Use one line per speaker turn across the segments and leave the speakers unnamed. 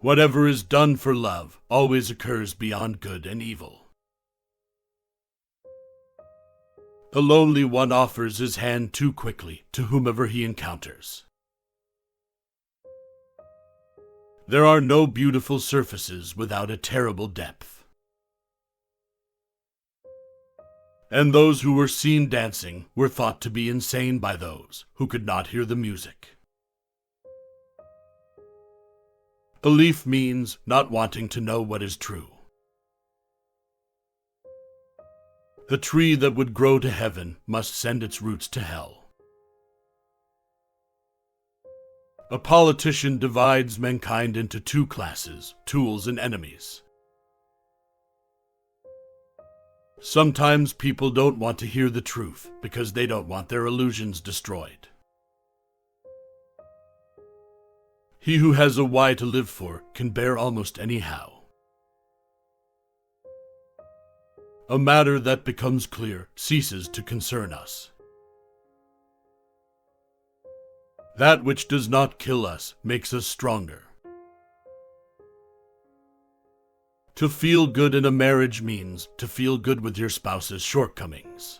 Whatever is done for love always occurs beyond good and evil. The lonely one offers his hand too quickly to whomever he encounters. There are no beautiful surfaces without a terrible depth. And those who were seen dancing were thought to be insane by those who could not hear the music. Belief means not wanting to know what is true. The tree that would grow to heaven must send its roots to hell. A politician divides mankind into two classes, tools and enemies. Sometimes people don't want to hear the truth because they don't want their illusions destroyed. He who has a why to live for can bear almost any how. A matter that becomes clear ceases to concern us. That which does not kill us makes us stronger. To feel good in a marriage means to feel good with your spouse's shortcomings.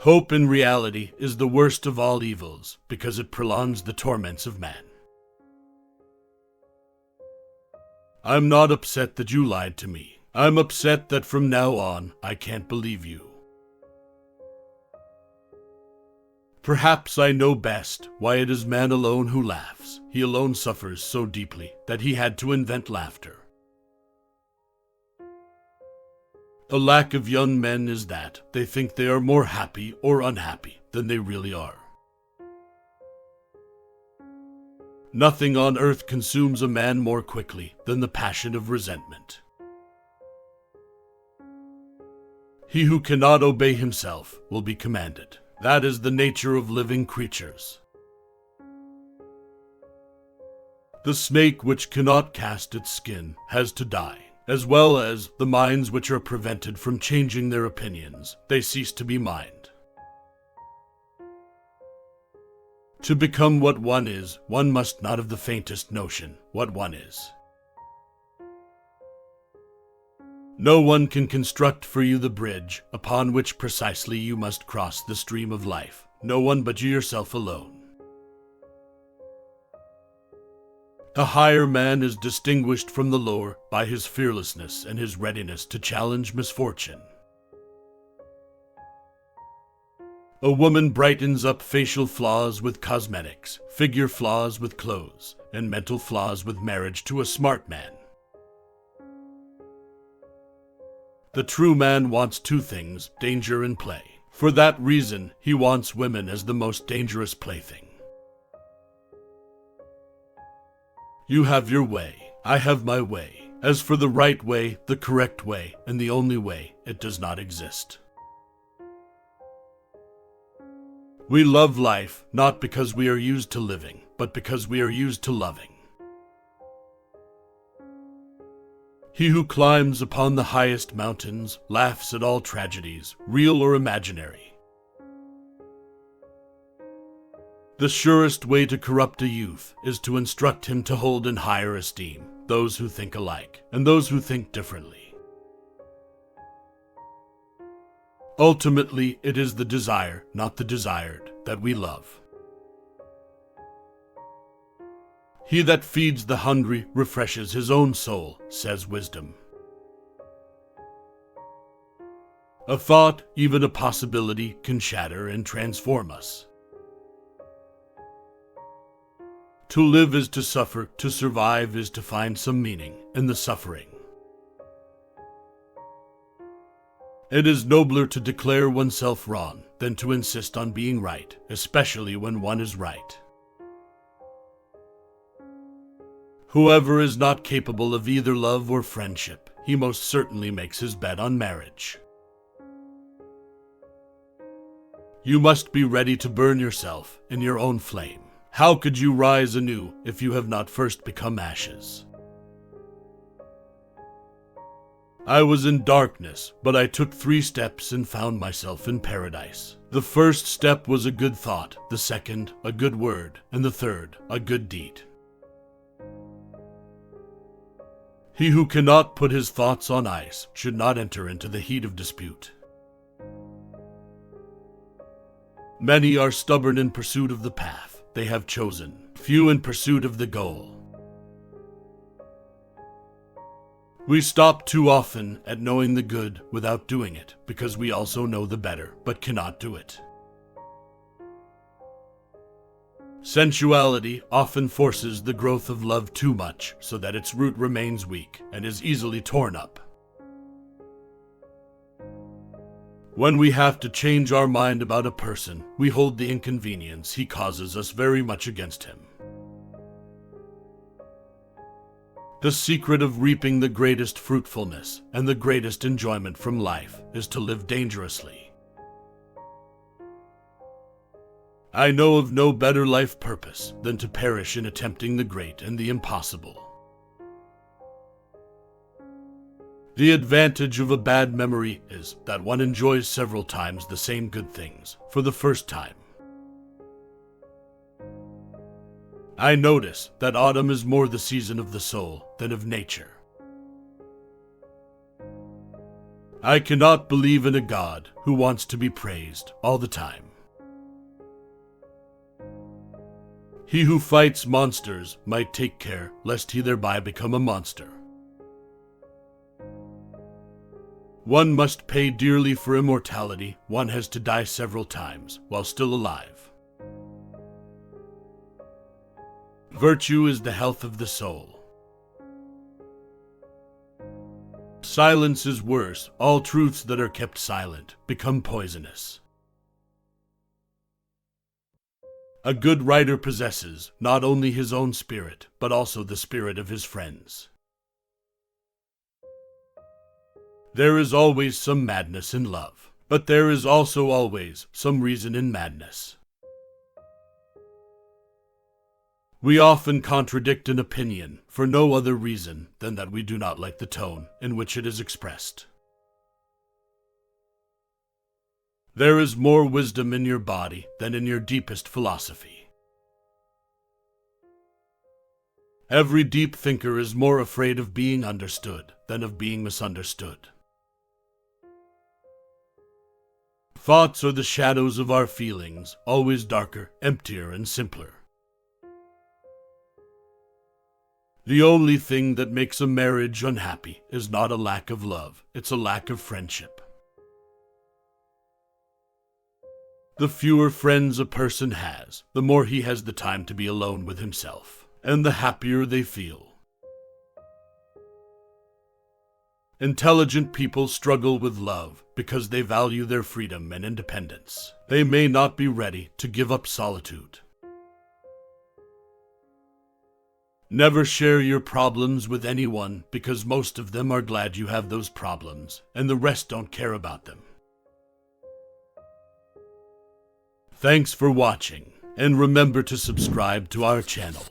Hope in reality is the worst of all evils because it prolongs the torments of man. I'm not upset that you lied to me. I'm upset that from now on I can't believe you. Perhaps I know best why it is man alone who laughs. He alone suffers so deeply that he had to invent laughter. The lack of young men is that they think they are more happy or unhappy than they really are. Nothing on earth consumes a man more quickly than the passion of resentment. He who cannot obey himself will be commanded. That is the nature of living creatures. The snake which cannot cast its skin has to die, as well as the minds which are prevented from changing their opinions. They cease to be mind. To become what one is, one must not have the faintest notion what one is. No one can construct for you the bridge upon which precisely you must cross the stream of life. No one but you yourself alone. The higher man is distinguished from the lower by his fearlessness and his readiness to challenge misfortune. A woman brightens up facial flaws with cosmetics, figure flaws with clothes, and mental flaws with marriage to a smart man. The true man wants two things, danger and play. For that reason, he wants women as the most dangerous plaything. You have your way, I have my way. As for the right way, the correct way, and the only way, it does not exist. We love life, not because we are used to living, but because we are used to loving. He who climbs upon the highest mountains laughs at all tragedies, real or imaginary. The surest way to corrupt a youth is to instruct him to hold in higher esteem those who think alike and those who think differently. Ultimately, it is the desire, not the desired, that we love. He that feeds the hungry refreshes his own soul, says wisdom. A thought, even a possibility, can shatter and transform us. To live is to suffer, to survive is to find some meaning in the suffering. It is nobler to declare oneself wrong than to insist on being right, especially when one is right. Whoever is not capable of either love or friendship, he most certainly makes his bet on marriage. You must be ready to burn yourself in your own flame. How could you rise anew if you have not first become ashes? I was in darkness, but I took 3 steps and found myself in paradise. The first step was a good thought, the second, a good word, and the third, a good deed. He who cannot put his thoughts on ice should not enter into the heat of dispute. Many are stubborn in pursuit of the path they have chosen, few in pursuit of the goal. We stop too often at knowing the good without doing it, because we also know the better, but cannot do it. Sensuality often forces the growth of love too much, so that its root remains weak and is easily torn up. When we have to change our mind about a person, we hold the inconvenience he causes us very much against him. The secret of reaping the greatest fruitfulness and the greatest enjoyment from life is to live dangerously. I know of no better life purpose than to perish in attempting the great and the impossible. The advantage of a bad memory is that one enjoys several times the same good things for the first time. I notice that autumn is more the season of the soul than of nature. I cannot believe in a God who wants to be praised all the time. He who fights monsters might take care lest he thereby become a monster. One must pay dearly for immortality. One has to die several times while still alive. Virtue is the health of the soul. Silence is worse. All truths that are kept silent become poisonous. A good writer possesses not only his own spirit, but also the spirit of his friends. There is always some madness in love, but there is also always some reason in madness. We often contradict an opinion for no other reason than that we do not like the tone in which it is expressed. There is more wisdom in your body than in your deepest philosophy. Every deep thinker is more afraid of being understood than of being misunderstood. Thoughts are the shadows of our feelings, always darker, emptier, and simpler. The only thing that makes a marriage unhappy is not a lack of love, it's a lack of friendship. The fewer friends a person has, the more he has the time to be alone with himself, and the happier they feel. Intelligent people struggle with love because they value their freedom and independence. They may not be ready to give up solitude. Never share your problems with anyone because most of them are glad you have those problems, and the rest don't care about them. Thanks for watching, and remember to subscribe to our channel.